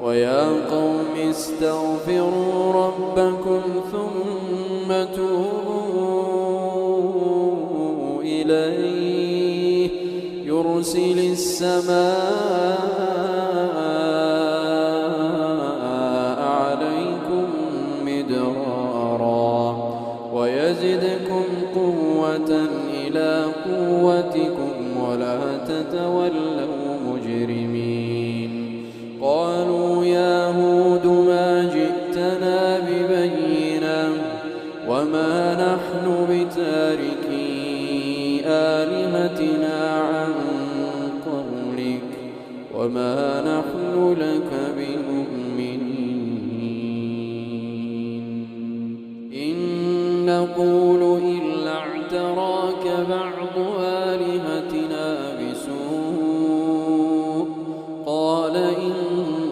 ويا قوم استغفروا ربكم ثم توبوا إليه يرسل السماء عليكم مدرارا ويزدكم قوة إلى قوتكم ولا تتولوا مجرمين. قالوا يا هود ما جئتنا ببينة وما نحن بتاركي آلهتنا عن قولك وما نحن لك